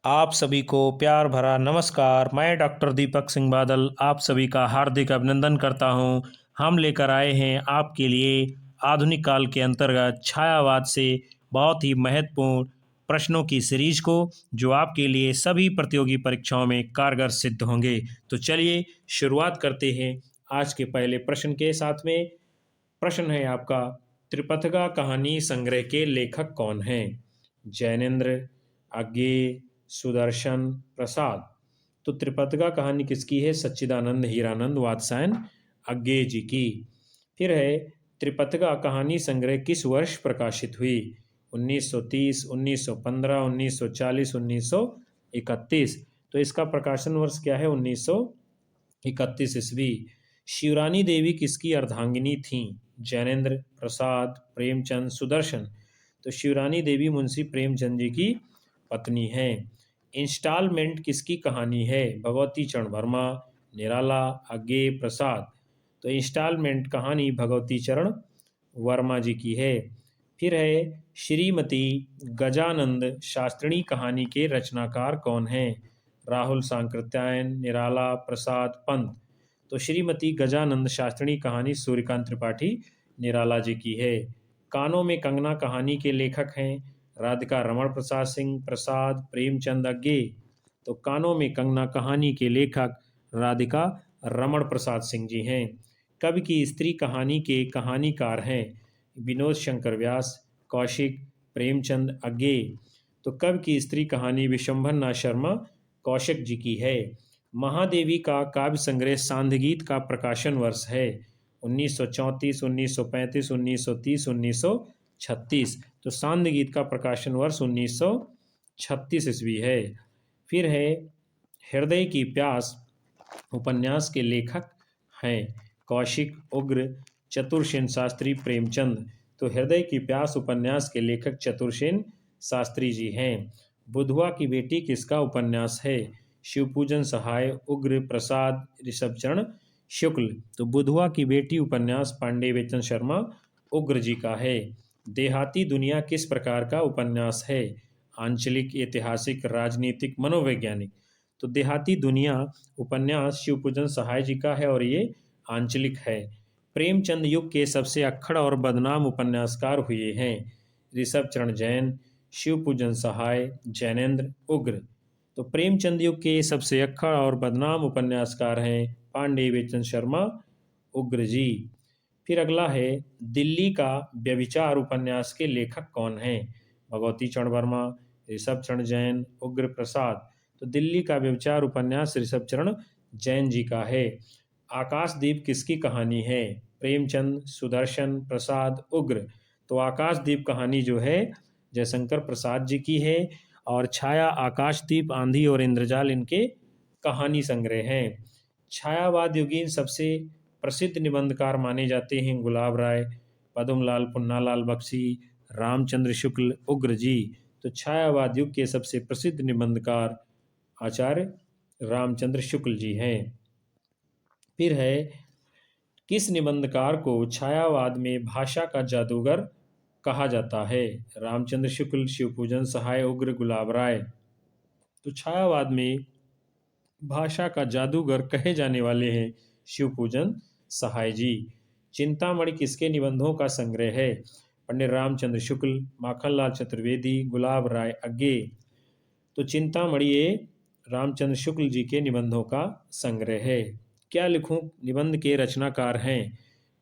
आप सभी को प्यार भरा नमस्कार। मैं डॉक्टर दीपक सिंह बादल आप सभी का हार्दिक अभिनंदन करता हूं। हम लेकर आए हैं आपके लिए आधुनिक काल के अंतर्गत छायावाद से बहुत ही महत्वपूर्ण प्रश्नों की सीरीज को, जो आपके लिए सभी प्रतियोगी परीक्षाओं में कारगर सिद्ध होंगे। तो चलिए शुरुआत करते हैं आज के पहले प्रश्न के साथ में। प्रश्न है आपका, त्रिपथगा कहानी संग्रह के लेखक कौन हैं? जैनेन्द्र, अज्ञेय, सुदर्शन, प्रसाद। तो त्रिपथगा कहानी किसकी है? सच्चिदानंद हीरानंद वात्स्यायन अज्ञेय जी की। फिर है, त्रिपथगा कहानी संग्रह किस वर्ष प्रकाशित हुई? 1930, 1915, 1940, 1931। तो इसका प्रकाशन वर्ष क्या है? 1931 ईस्वी। शिवरानी देवी किसकी अर्धांगिनी थीं? जैनेन्द्र, प्रसाद, प्रेमचंद, सुदर्शन। तो शिवरानी देवी मुंशी प्रेमचंद जी की पत्नी हैं। इंस्टॉलमेंट किसकी कहानी है? भगवती चरण वर्मा, निराला, अज्ञेय, प्रसाद। तो इंस्टॉलमेंट कहानी भगवती चरण वर्मा जी की है। फिर है, श्रीमती गजानंद शास्त्रिणी कहानी के रचनाकार कौन हैं? राहुल सांकृत्यायन, निराला, प्रसाद, पंत। तो श्रीमती गजानंद शास्त्रिणी कहानी सूर्यकांत त्रिपाठी निराला जी की है। कानों में कंगना कहानी के लेखक हैं राधिका रमण प्रसाद सिंह, प्रसाद, प्रेमचंद, अज्ञेय। तो कानों में कंगना कहानी के लेखक राधिका रमण प्रसाद सिंह जी हैं। कवि की स्त्री कहानी के कहानीकार हैं विनोद शंकर व्यास, कौशिक, प्रेमचंद, अज्ञेय। तो कवि की स्त्री कहानी विशंभर नाथ शर्मा कौशिक जी की है। महादेवी का काव्य संग्रह सांध्य का प्रकाशन वर्ष है 1934, 1935, 1930, 1936। तो सांध्य गीत का प्रकाशन वर्ष 1936 ईस्वी है। फिर है, हृदय की प्यास उपन्यास के लेखक हैं कौशिक, उग्र, चतुरसेन शास्त्री, प्रेमचंद। तो हृदय की प्यास उपन्यास के लेखक चतुरसेन शास्त्री जी हैं। बुधवा की बेटी किसका उपन्यास है? शिवपूजन सहाय, उग्र, प्रसाद, ऋषभचरण शुक्ल। तो बुधवा की बेटी उपन्यास पांडे बेचन शर्मा उग्र जी का है। देहाती दुनिया किस प्रकार का उपन्यास है? आंचलिक, ऐतिहासिक, राजनीतिक, मनोवैज्ञानिक। तो देहाती दुनिया उपन्यास शिवपूजन सहाय जी का है और ये आंचलिक है। प्रेमचंद युग के सबसे अक्खड़ और बदनाम उपन्यासकार हुए हैं ऋषभचरण जैन, शिवपूजन सहाय, जैनेन्द्र, उग्र। तो प्रेमचंद युग के सबसे अक्खड़ और बदनाम उपन्यासकार हैं पांडे बेचन शर्मा उग्र जी। फिर अगला है, दिल्ली का व्यभिचार उपन्यास के लेखक कौन हैं? भगवती चरण वर्मा, ऋषभचरण जैन, उग्र, प्रसाद। तो दिल्ली का व्यभिचार उपन्यास ऋषभचरण जैन जी का है। आकाशदीप किसकी कहानी है? प्रेमचंद, सुदर्शन, प्रसाद, उग्र। तो आकाशदीप कहानी जो है जयशंकर प्रसाद जी की है। और छाया, आकाशदीप, आंधी और इंद्रजाल इनके कहानी संग्रह हैं। छायावाद युगीन सबसे प्रसिद्ध निबंधकार माने जाते हैं गुलाब राय, पद्मलाल, पुन्नालाल बख्शी, रामचंद्र शुक्ल, उग्र जी। तो छायावाद युग के सबसे प्रसिद्ध निबंधकार आचार्य रामचंद्र शुक्ल जी हैं। फिर है, किस निबंधकार को छायावाद में भाषा का जादूगर कहा जाता है? रामचंद्र शुक्ल, शिवपूजन सहाय, उग्र, गुलाब राय। तो छायावाद में भाषा का जादूगर कहे जाने वाले हैं शिवपूजन सहाय जी। चिंतामणि किसके निबंधों का संग्रह है? पंडित रामचंद्र शुक्ल, माखनलाल चतुर्वेदी, गुलाब राय, अज्ञेय। तो चिंतामणि ये रामचंद्र शुक्ल जी के निबंधों का संग्रह है। क्या लिखूं निबंध के रचनाकार हैं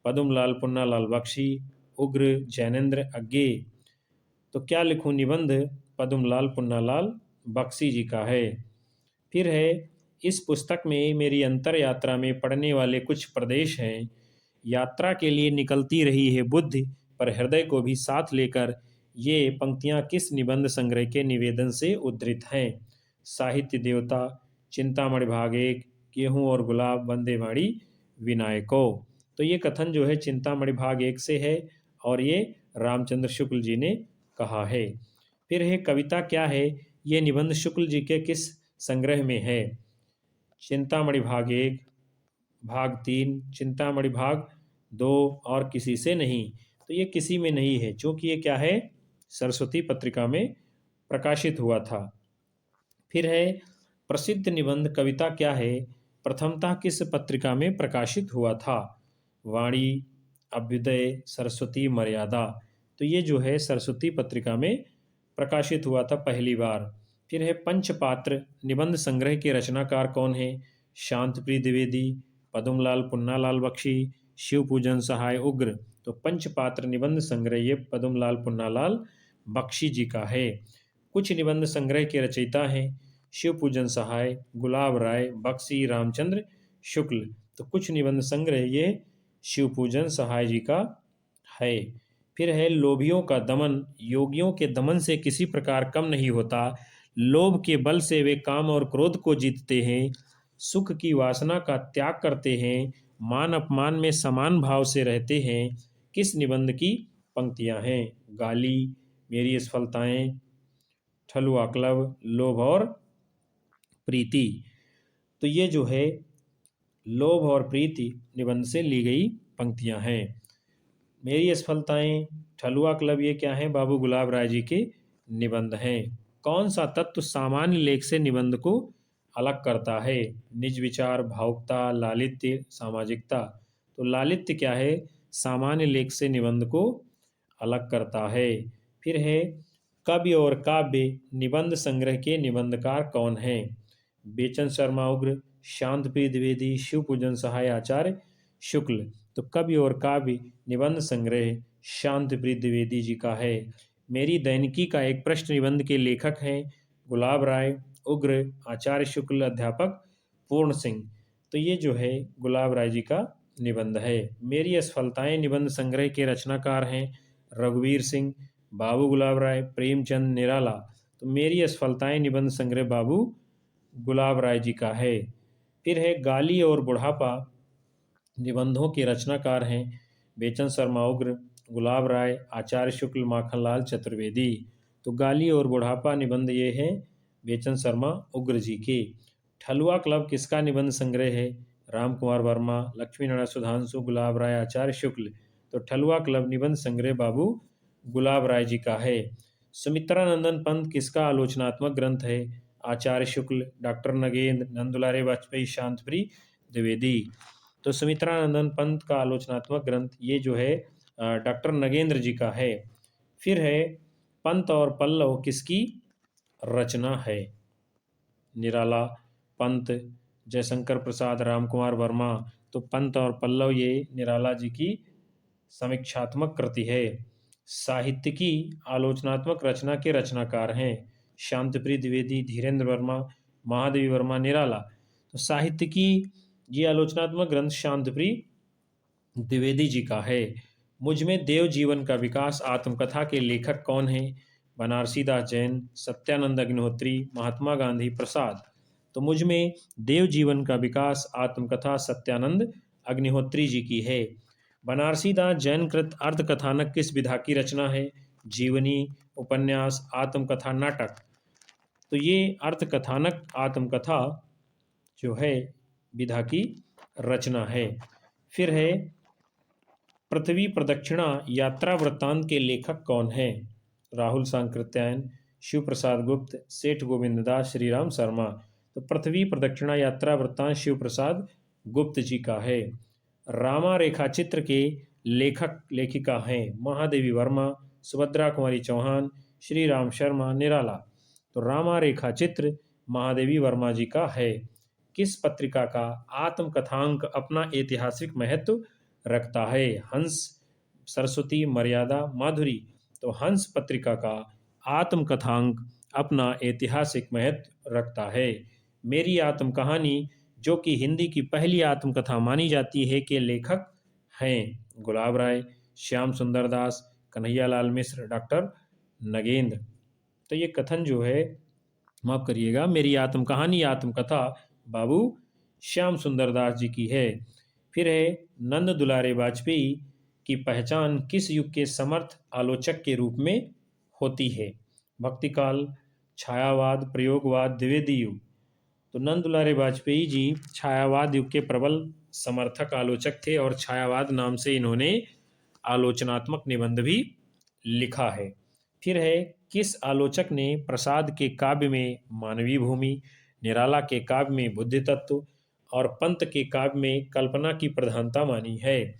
पद्मलाल, पुन्नालाल बख्शी, उग्र, जैनेन्द्र, अज्ञेय। तो क्या लिखूं निबंध पद्मलाल, पुन्नालाल बख्शी जी का है। फिर है, इस पुस्तक में मेरी अंतर यात्रा में पड़ने वाले कुछ प्रदेश हैं। यात्रा के लिए निकलती रही है बुद्धि, पर हृदय को भी साथ लेकर। ये पंक्तियां किस निबंध संग्रह के निवेदन से उद्धृत हैं? साहित्य देवता, चिंतामणि भाग 1, गेहूं और गुलाब, वंदे वाणी विनायको। तो ये कथन जो है चिंतामणि भाग 1 से है और ये रामचंद्र शुक्ल जी ने कहा है। फिर है, कविता क्या है? ये निबंध शुक्ल जी के किस संग्रह में है? चिंतामणि भाग 1, भाग 3, चिंतामणि भाग 2 और किसी से नहीं। तो ये किसी में नहीं है, क्योंकि ये क्या है? सरस्वती पत्रिका में प्रकाशित हुआ था। फिर है प्रसिद्ध निबंध कविता क्या है, प्रथमतः किस पत्रिका में प्रकाशित हुआ था। वाणी, अभ्युदय, सरस्वती, मर्यादा। तो ये जो है सरस्वती पत्रिका में प्रकाशित हुआ था पहली बार। फिर है पंचपात्र निबंध संग्रह के रचनाकार कौन है, शांतिप्रिय द्विवेदी, पद्मलाल पुन्नालाल बख्शी, शिव पूजन सहाय, उग्र। तो पंचपात्र निबंध संग्रह ये पद्मलाल पुन्नालाल बख्शी जी का है। कुछ निबंध संग्रह के रचयिता हैं शिव पूजन सहाय, गुलाब राय, बख्शी, रामचंद्र शुक्ल। तो कुछ निबंध संग्रह ये शिव पूजन सहाय जी का है। फिर है लोभियों का दमन योगियों के दमन से किसी प्रकार कम नहीं होता। लोभ के बल से वे काम और क्रोध को जीतते हैं, सुख की वासना का त्याग करते हैं, मान अपमान में समान भाव से रहते हैं। किस निबंध की पंक्तियां हैं, गाली, मेरी असफलताएं, ठलुआ क्लब, लोभ और प्रीति। तो ये जो है लोभ और प्रीति निबंध से ली गई पंक्तियां हैं। मेरी असफलताएं, ठलुआ क्लब ये क्या है, बाबू गुलाब राय जी के निबंध हैं। कौन सा तत्व सामान्य लेख से निबंध को अलग करता है, निज विचार, भावुकता, लालित्य, सामाजिकता। तो लालित्य क्या है, सामान्य लेख से निबंध को अलग करता है। फिर है कवि और काव्य निबंध संग्रह के निबंधकार कौन हैं, बेचन शर्मा उग्र, शांतिप्रिय द्विवेदी, शिव पूजन सहाय, आचार्य शुक्ल। तो कवि और काव्य निबंध संग्रह शांतिप्रिय द्विवेदी जी का है। मेरी दैनिकी का एक प्रश्न निबंध के लेखक हैं गुलाब राय, उग्र, आचार्य शुक्ल, अध्यापक पूर्ण सिंह। तो ये जो है गुलाब राय जी का निबंध है। मेरी असफलताएं निबंध संग्रह के रचनाकार हैं रघुवीर सिंह, बाबू गुलाब राय, प्रेमचंद निराला। तो मेरी असफलताएं निबंध संग्रह बाबू गुलाब राय जी का है। फिर है गाली और बुढ़ापा निबंधों के रचनाकार हैं बेचन शर्मा उग्र, गुलाब राय, आचार्य शुक्ल, माखनलाल चतुर्वेदी। तो गाली और बुढ़ापा निबंध ये हैं बेचन शर्मा उग्र जी के। ठलुआ क्लब किसका निबंध संग्रह है, राम कुमार वर्मा, लक्ष्मी नारायण सुधांशु, गुलाब राय, आचार्य शुक्ल। तो ठलुआ क्लब निबंध संग्रह बाबू गुलाब राय जी का है। सुमित्रानंदन पंत किसका आलोचनात्मक ग्रंथ है, आचार्य शुक्ल, डॉक्टर नगेंद्र, नंदुलारे वाजपेयी, शांतिप्रिय द्विवेदी। तो सुमित्रानंदन पंत का आलोचनात्मक ग्रंथ ये जो है डॉक्टर नगेंद्र जी का है। फिर है पंत और पल्लव किसकी रचना है, निराला, पंत, जयशंकर प्रसाद, रामकुमार वर्मा। तो पंत और पल्लव ये निराला जी की समीक्षात्मक कृति है। साहित्य की आलोचनात्मक रचना के रचनाकार हैं शांतिप्रिय द्विवेदी, धीरेन्द्र वर्मा, महादेवी वर्मा, निराला। तो साहित्य की ये आलोचनात्मक ग्रंथ शांतिप्रिय द्विवेदी जी का है। मुझ में देव जीवन का विकास आत्मकथा के लेखक कौन हैं, बनारसी दास जैन, सत्यानंद अग्निहोत्री, महात्मा गांधी, प्रसाद। तो मुझ में देव जीवन का विकास आत्मकथा सत्यानंद अग्निहोत्री जी की है। बनारसी दास जैन कृत अर्धकथानक किस विधा की रचना है, जीवनी, उपन्यास, आत्मकथा, नाटक। तो ये अर्धकथानक आत्मकथा जो है विधा की रचना है। फिर है पृथ्वी प्रदक्षिणा यात्रा वृत्तांत के लेखक कौन हैं, राहुल सांकृत्यायन, शिव प्रसाद गुप्त, सेठ गोविंददास, श्रीराम शर्मा। तो पृथ्वी प्रदक्षिणा यात्रा वृत्तांत शिव प्रसाद गुप्त जी का है। रामा रेखा चित्र के लेखक लेखिका हैं महादेवी वर्मा, सुभद्रा कुमारी चौहान, श्री राम शर्मा, निराला। तो रामा रेखा चित्र महादेवी वर्मा जी का है। किस पत्रिका का आत्मकथांक अपना ऐतिहासिक महत्व रखता है, हंस, सरस्वती, मर्यादा, माधुरी। तो हंस पत्रिका का आत्मकथांक अपना ऐतिहासिक महत्व रखता है। मेरी आत्म कहानी जो कि हिंदी की पहली आत्मकथा मानी जाती है के लेखक हैं गुलाब राय, श्याम सुंदर दास, कन्हैयालाल मिश्र, डॉक्टर नगेंद्र। तो ये कथन जो है माफ करिएगा, मेरी आत्म कहानी आत्मकथा बाबू श्याम सुंदर दास जी की है। फिर है नंद दुलारे वाजपेयी की पहचान किस युग के समर्थ आलोचक के रूप में होती है, भक्तिकाल, छायावाद, प्रयोगवाद, द्विवेदी युग। तो नंद दुलारे वाजपेयी जी छायावाद युग के प्रबल समर्थक आलोचक थे और छायावाद नाम से इन्होंने आलोचनात्मक निबंध भी लिखा है। फिर है किस आलोचक ने प्रसाद के काव्य में मानवीय भूमि, निराला के काव्य में बुद्धि तत्व और पंत के काव्य में कल्पना की प्रधानता मानी है?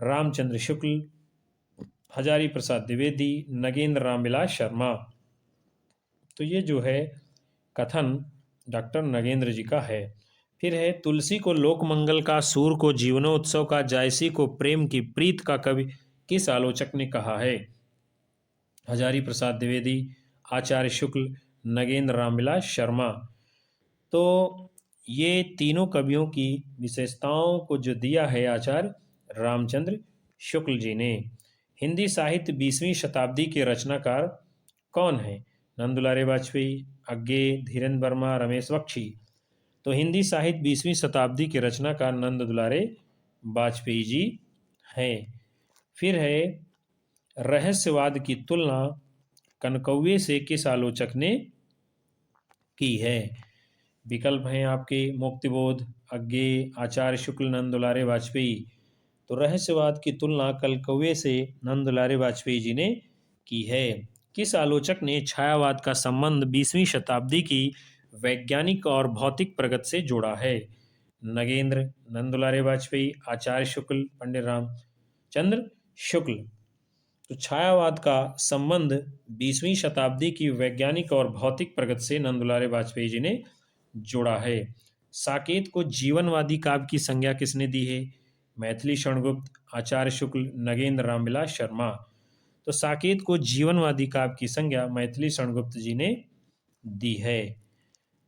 रामचंद्र शुक्ल, हजारी प्रसाद द्विवेदी, नगेंद्र रामविलास शर्मा। तो ये जो है कथन डॉक्टर नगेंद्र जी का है। फिर है तुलसी को लोकमंगल का, सूर को जीवनोत्सव का, जायसी को प्रेम की प्रीत का कवि किस आलोचक ने कहा है? हजारी प्रसाद द्विवेदी, आचार्य शुक्ल, नगेंद्र रामविलास शर्मा। तो ये तीनों कवियों की विशेषताओं को जो दिया है आचार्य रामचंद्र शुक्ल जी ने। हिंदी साहित्य 20वीं शताब्दी के रचनाकार कौन है? नंदुलारे वाजपेयी, अज्ञे, धीरेन्द्र वर्मा, रमेश बख्शी। तो हिंदी साहित्य 20वीं शताब्दी के रचनाकार नंद दुलारे वाजपेयी जी हैं। फिर है रहस्यवाद की तुलना कनकौवे से किस आलोचक ने की है? विकल्प हैं आपके मुक्तिबोध, अज्ञे, आचार्य शुक्ल, नंद दुलारे वाजपेयी। तो रहस्यवाद की तुलना कनकौवे से नंद दुलारे वाजपेयी जी ने की है। किस आलोचक ने छायावाद का संबंध 20वीं शताब्दी की वैज्ञानिक और भौतिक प्रगति से जोड़ा है? नगेंद्र, नंद दुलारे वाजपेयी, आचार्य शुक्ल, पंडित रामचंद्र शुक्ल। तो छायावाद का संबंध 20वीं शताब्दी की वैज्ञानिक और भौतिक प्रगति से नंद दुलारे वाजपेयी जी ने जोड़ा है। साकेत को जीवनवादी काव्य की संज्ञा किसने दी है? मैथिली शरणगुप्त, आचार्य शुक्ल, नगेंद्र रामविलास शर्मा। तो साकेत को जीवनवादी काव्य की संज्ञा मैथिली शरणगुप्त जी ने दी है।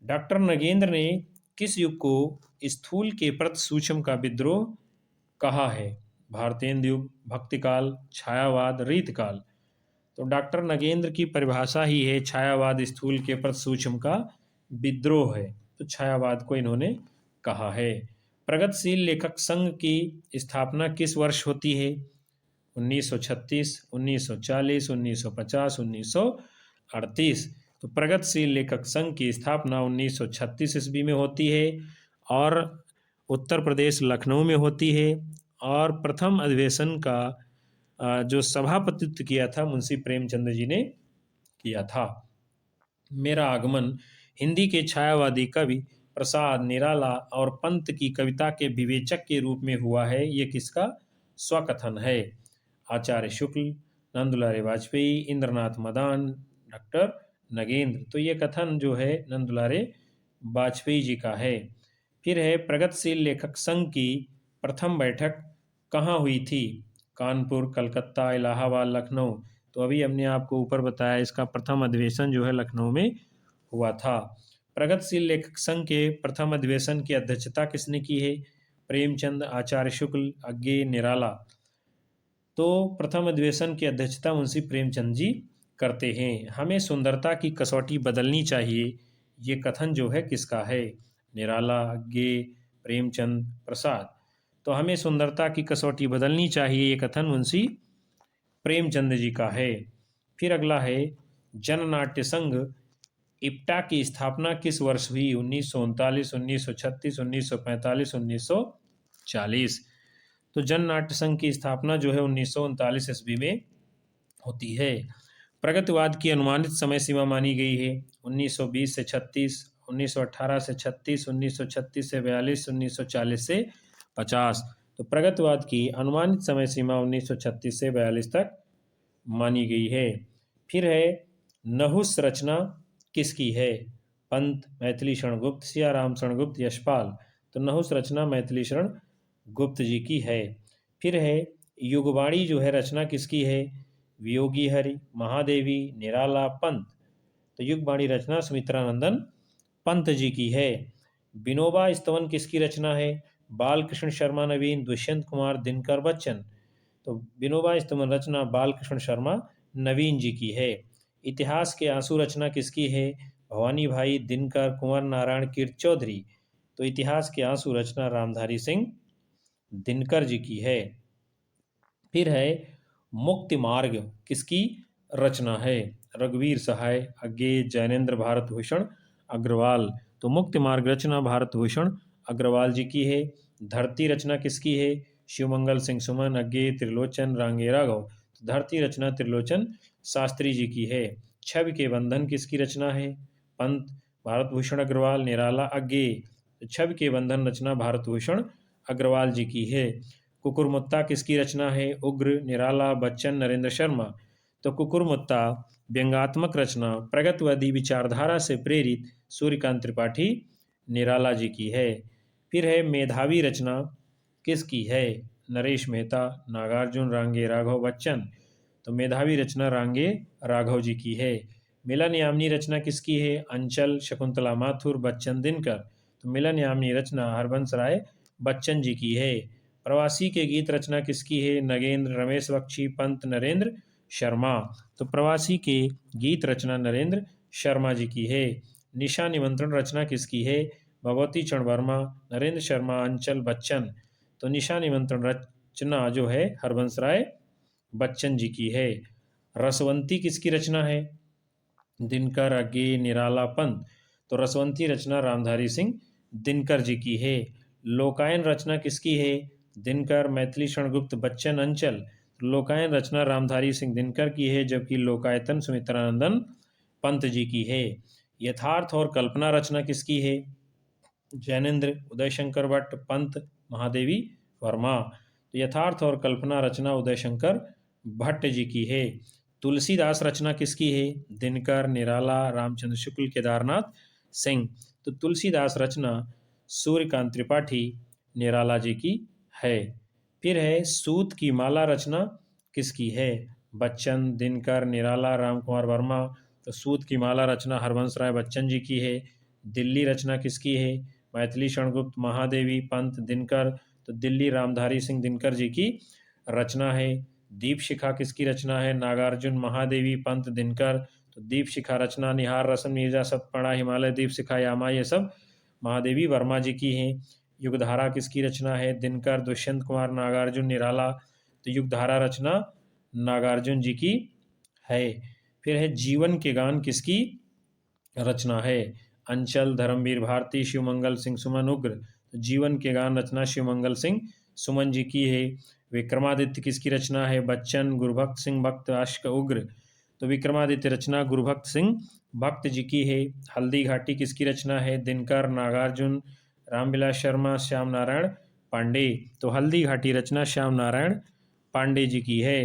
डॉक्टर नगेंद्र ने किस युग को स्थूल के प्रति सूक्ष्म का विद्रोह कहा है? भारतेंदु युग, भक्तिकाल, छायावाद, रीतकाल। तो डॉक्टर नगेंद्र की परिभाषा ही है छायावाद स्थूल के प्रति सूक्ष्म का विद्रोह है। तो छायावाद को इन्होंने कहा है। प्रगतिशील लेखक संघ की स्थापना किस वर्ष होती है? 1936, 1940, 1950, 1938। तो प्रगतिशील लेखक संघ की स्थापना 1936 ईस्वी में होती है और उत्तर प्रदेश लखनऊ में होती है। और प्रथम अधिवेशन का जो सभापतित्व किया था मुंशी प्रेमचंद जी ने किया था। मेरा आगमन हिंदी के छायावादी कवि प्रसाद, निराला और पंत की कविता के विवेचक के रूप में हुआ है। ये किसका स्वकथन है? आचार्य शुक्ल, नंदुलारे वाजपेयी, इंद्रनाथ मदान, डॉक्टर नगेंद्र। तो ये कथन जो है नंदुलारे वाजपेयी जी का है। फिर है प्रगतिशील लेखक संघ की प्रथम बैठक कहाँ हुई थी? कानपुर, कलकत्ता, इलाहाबाद, लखनऊ। तो अभी हमने आपको ऊपर बताया इसका प्रथम अधिवेशन जो है लखनऊ में हुआ था। प्रगतिशील लेखक संघ के प्रथम अधिवेशन की अध्यक्षता किसने की है? प्रेमचंद, आचार्य शुक्ल, अज्ञे, निराला। तो प्रथम अधिवेशन की अध्यक्षता मुंशी प्रेमचंद जी करते हैं। हमें सुंदरता की कसौटी बदलनी चाहिए, ये कथन जो है किसका है? निराला, अज्ञे, प्रेमचंद, प्रसाद। तो हमें सुंदरता की कसौटी बदलनी चाहिए, ये कथन मुंशी प्रेमचंद जी का है। फिर अगला है जननाट्य संघ इप्टा की स्थापना किस वर्ष हुई? 1939, 1936, 1945, 1940। तो जननाट्य संघ की स्थापना जो है 1939 ईस्वी में होती है। प्रगतिवाद की अनुमानित समय सीमा मानी गई है 1920 से 36, 1918 से 36, 1936 से 42, 1940 से 50। तो प्रगतिवाद की अनुमानित समय सीमा 1936 से 42 तक मानी गई है। फिर है नहुस रचना किसकी है? पंत, मैथिली शरण गुप्त, सियाराम शरण गुप्त, यशपाल। तो नहुस रचना मैथिली शरण गुप्त जी की है। फिर है युगवाणी जो है रचना किसकी है? वियोगी हरि, महादेवी, निराला, पंत। तो युगवाणी रचना सुमित्रानंदन पंत जी की है। विनोबा स्तवन किसकी रचना है? बालकृष्ण शर्मा नवीन, दुष्यंत कुमार, दिनकर बच्चन। तो विनोबा स्तवन रचना बालकृष्ण शर्मा नवीन जी की है। इतिहास के आंसू रचना किसकी है? भवानी भाई, दिनकर, कुंवर नारायण, कीर्ति चौधरी। तो इतिहास के आंसू रचना रामधारी सिंह दिनकर जी की है। फिर है मुक्ति मार्ग किसकी रचना है? रघुवीर सहाय, अज्ञे, जैनेन्द्र भारतभूषण अग्रवाल। तो मुक्ति मार्ग रचना भारतभूषण अग्रवाल जी की है। धरती रचना किसकी है? शिवमंगल सिंह सुमन, अज्ञे, त्रिलोचन, रांगे राघव। धरती रचना त्रिलोचन शास्त्री जी की है। छवि के बंधन किसकी रचना है? पंत भारत भूषण अग्रवाल, निराला, अज्ञे। तो छवि के बंधन रचना भारत भूषण अग्रवाल जी की है। कुकुरमुत्ता किसकी रचना है? उग्र, निराला, बच्चन, नरेंद्र शर्मा। तो कुकुरमुत्ता व्यंग्यात्मक रचना प्रगतिवादी विचारधारा से प्रेरित सूर्यकांत त्रिपाठी, निराला जी की है। फिर है मेधावी रचना किसकी है? नरेश मेहता, नागार्जुन, रांगे, राघव, बच्चन। तो मेधावी रचना रांगे राघव जी की है। मिलन यामिनी रचना किसकी है? अंचल, शकुंतला माथुर, बच्चन, दिनकर। तो मिलन यामिनी रचना हरबंस राय बच्चन जी की है। प्रवासी के गीत रचना किसकी है? नगेंद्र, रमेश बख्शी, पंत, नरेंद्र शर्मा। तो प्रवासी के गीत रचना नरेंद्र शर्मा जी की है। निशा निमंत्रण रचना किसकी है? भगवती चरण वर्मा, नरेंद्र शर्मा, अंचल, बच्चन। तो निशा निमंत्रण रचना जो है हरबंस राय बच्चन जी की है। रसवंती किसकी रचना है? दिनकर, अज्ञे, निराला, पंत। तो रसवंती रचना रामधारी सिंह दिनकर जी की है। लोकायन रचना किसकी है? दिनकर, मैथिली शरणगुप्त, बच्चन, अंचल। लोकायन रचना रामधारी सिंह दिनकर की है, जबकि लोकायतन सुमित्रानंदन पंत जी की है। यथार्थ और कल्पना रचना किसकी है? जैनेन्द्र, उदयशंकर भट्ट, पंत, महादेवी वर्मा। तो यथार्थ और कल्पना रचना उदयशंकर भट्ट जी की है। तुलसीदास रचना किसकी है? दिनकर, निराला, रामचंद्र शुक्ल, केदारनाथ सिंह। तो तुलसीदास रचना सूर्यकांत त्रिपाठी, निराला जी की है। फिर है सूत की माला रचना किसकी है? बच्चन, दिनकर, निराला, रामकुमार वर्मा। तो सूत की माला रचना हरवंश राय बच्चन जी की है। दिल्ली रचना किसकी है? मैथिली शरणगुप्त, महादेवी, पंत, दिनकर। तो दिल्ली रामधारी सिंह दिनकर जी की रचना है। दीप शिखा किसकी रचना है? नागार्जुन, महादेवी, पंत, दिनकर। तो दीप शिखा रचना निहार, रसम, नीरजा, सतपड़ा, हिमालय, दीप शिखा, यामा, ये सब महादेवी वर्मा जी की हैं। युगधारा किसकी रचना है? दिनकर, दुष्यंत कुमार, नागार्जुन, निराला। तो युगधारा रचना नागार्जुन जी की है। फिर है जीवन के गान किसकी रचना है? अंचल, धर्मवीर भारती, शिवमंगल सिंह सुमन, उग्र। तो जीवन के गान रचना शिवमंगल सिंह सुमन जी की है। विक्रमादित्य किसकी रचना है? बच्चन, गुरुभक्त सिंह भक्त, अश्क, उग्र। तो विक्रमादित्य रचना गुरुभक्त सिंह भक्त जी की है। हल्दी घाटी किसकी रचना है? दिनकर, नागार्जुन, रामविलास शर्मा, श्याम नारायण पांडे। तो हल्दी घाटी रचना श्याम नारायण पांडे जी की है।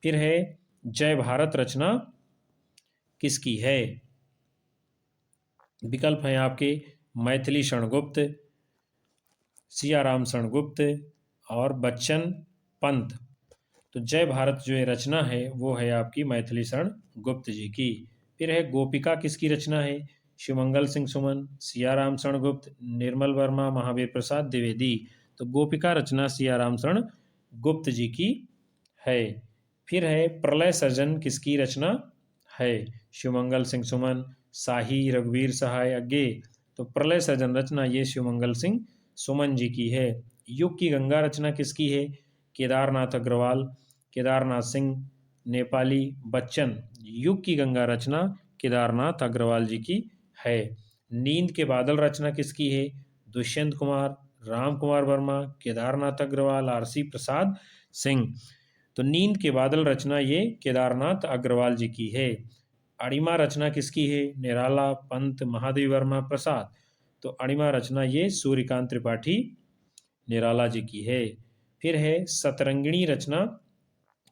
फिर है जय भारत रचना किसकी है? विकल्प हैं आपके मैथिली शरणगुप्त, सियाराम शरणगुप्त और बच्चन, पंत। तो जय भारत जो ये रचना है वो है आपकी मैथिली शरण गुप्त जी की। फिर है गोपिका किसकी रचना है? शिवमंगल सिंह सुमन, सियाराम शरण गुप्त, निर्मल वर्मा, महावीर प्रसाद द्विवेदी। तो गोपिका रचना सियाराम शरण गुप्त जी की है। फिर है प्रलय सर्जन किसकी रचना है? शिवमंगल सिंह सुमन, शाही, रघुवीर सहाय, अज्ञे। तो प्रलय सर्जन रचना ये शिवमंगल सिंह सुमन जी की है। युग की गंगा रचना किसकी है? केदारनाथ अग्रवाल, केदारनाथ सिंह नेपाली, बच्चन। युग की गंगा रचना केदारनाथ अग्रवाल जी की है। नींद के बादल रचना किसकी है? दुष्यंत कुमार, राम कुमार वर्मा, केदारनाथ अग्रवाल, आरसी प्रसाद सिंह। तो नींद के बादल रचना ये केदारनाथ अग्रवाल जी की है। अणिमा रचना किसकी है? निराला, पंत, महादेव वर्मा, प्रसाद। तो अणिमा रचना ये सूर्यकांत त्रिपाठी, निराला जी की है। फिर है सतरंगिणी रचना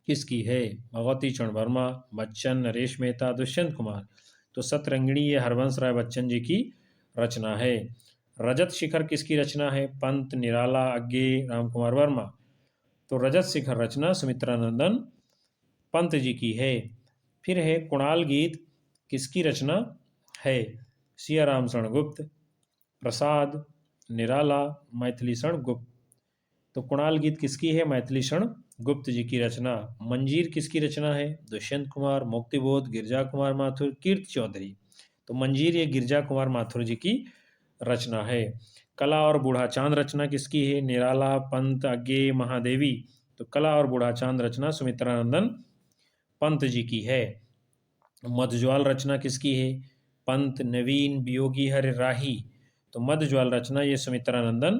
किसकी है? भगवती चरण वर्मा, बच्चन, नरेश मेहता, दुष्यंत कुमार। तो सतरंगिणी ये हरवंश राय बच्चन जी की रचना है। रजत शिखर किसकी रचना है? पंत, निराला, अज्ञे, रामकुमार वर्मा। तो रजत शिखर रचना सुमित्रानंदन पंत जी की है। फिर है कुणाल गीत किसकी रचना है? सियाराम शरण गुप्त, प्रसाद, निराला, मैथिली शरण गुप्त। तो कुणाल गीत किसकी है? मैथिली शरण गुप्त जी की रचना। मंजीर किसकी रचना है? दुष्यंत कुमार, मुक्तिबोध, गिरजा कुमार माथुर, कीर्ति चौधरी। तो मंजीर ये गिरजा कुमार माथुर जी की रचना है। कला और बूढ़ा चांद रचना किसकी है? निराला, पंत, अज्ञे, महादेवी। तो कला और बूढ़ा चांद रचना सुमित्रानंदन पंत जी की है। मधुज्वाल रचना किसकी है? पंत, नवीन, वियोगी हर राही। तो मधुज्वाल रचना ये सुमित्रानंदन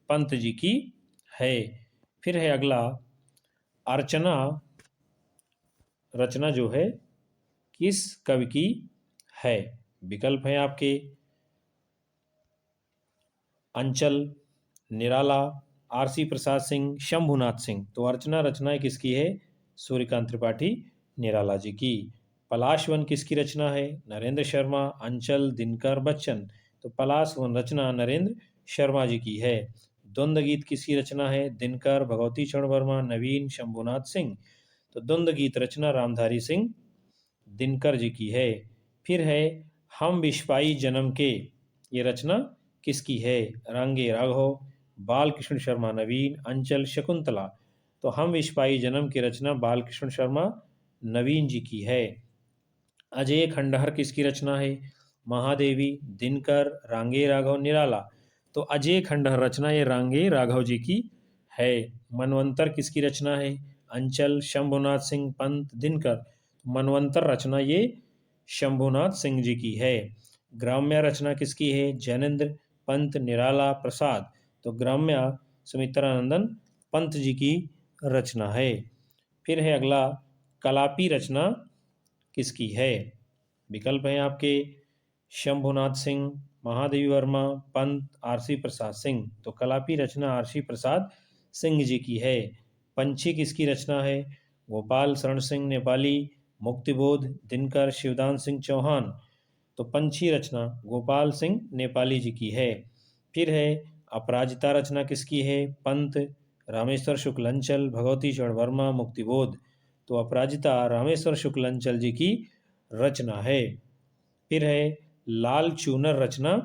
पंत जी की है। फिर है अगला अर्चना रचना जो है किस कवि की है? विकल्प हैं आपके अंचल, निराला, आरसी प्रसाद सिंह, शंभुनाथ सिंह। तो अर्चना रचना किसकी है? सूर्यकांत त्रिपाठी निराला जी की। पलाशवन किसकी रचना है? नरेंद्र शर्मा, अंचल, दिनकर, बच्चन। तो पलाशवन रचना नरेंद्र शर्मा जी की है। द्वंद्व गीत किसकी रचना है? दिनकर, भगवती चरण वर्मा, नवीन, शंभुनाथ सिंह। तो द्वंद्व गीत रचना रामधारी सिंह दिनकर जी की है। फिर है हम विश्वाई जन्म के, ये रचना किसकी है? रांगे राघव, बालकृष्ण शर्मा, नवीन, अंचल, शकुंतला। तो हम विश्वाई जन्म की रचना बालकृष्ण शर्मा नवीन जी की है। अजय खंडहर किसकी रचना है? महादेवी, दिनकर, रांगे राघव, निराला। तो अजय खंडहर रचना ये रांगे राघव जी की है। मनवंतर किसकी रचना है? अंचल, शंभुनाथ सिंह, पंत, दिनकर। मनवंतर रचना ये शंभुनाथ सिंह जी की है। ग्राम्य रचना किसकी है? जैनेन्द्र, पंत, निराला, प्रसाद। तो ग्राम्य सुमित्रानंदन पंत जी की रचना है। फिर है अगला कलापी रचना किसकी है? विकल्प हैं आपके शंभुनाथ सिंह, महादेवी वर्मा, पंत, आरसी प्रसाद सिंह। तो कलापी रचना आरसी प्रसाद सिंह जी की है। पंछी किसकी रचना है? गोपाल शरण सिंह नेपाली, मुक्तिबोध, दिनकर, शिवदान सिंह चौहान। तो पंछी रचना गोपाल सिंह नेपाली जी की है। फिर है अपराजिता रचना किसकी है? पंत, रामेश्वर शुक्लंचल, भगवती चरण वर्मा, मुक्तिबोध। तो अपराजिता रामेश्वर शुक्लंचल जी की रचना है। फिर है लाल चूनर रचना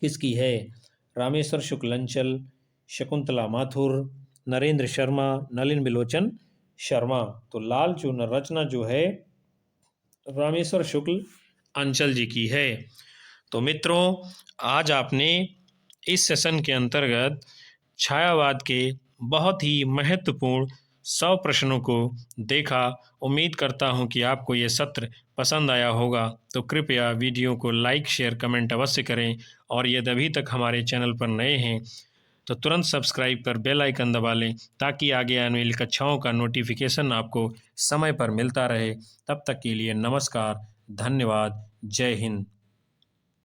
किसकी है? रामेश्वर शुक्लंचल, शकुंतला माथुर, नरेंद्र शर्मा, नलिन बिलोचन शर्मा। तो लाल चूनर रचना जो है रामेश्वर शुक्ल अंचल जी की है। तो मित्रों, आज आपने इस सेशन के अंतर्गत छायावाद के बहुत ही महत्वपूर्ण 100 प्रश्नों को देखा। उम्मीद करता हूं कि आपको ये सत्र पसंद आया होगा। तो कृपया वीडियो को लाइक, शेयर, कमेंट अवश्य करें। और यदि अभी तक हमारे चैनल पर नए हैं तो तुरंत सब्सक्राइब कर बेल आइकन दबा लें, ताकि आगे आने वाली कक्षाओं का नोटिफिकेशन आपको समय पर मिलता रहे। तब तक के लिए नमस्कार, धन्यवाद, जय हिंद।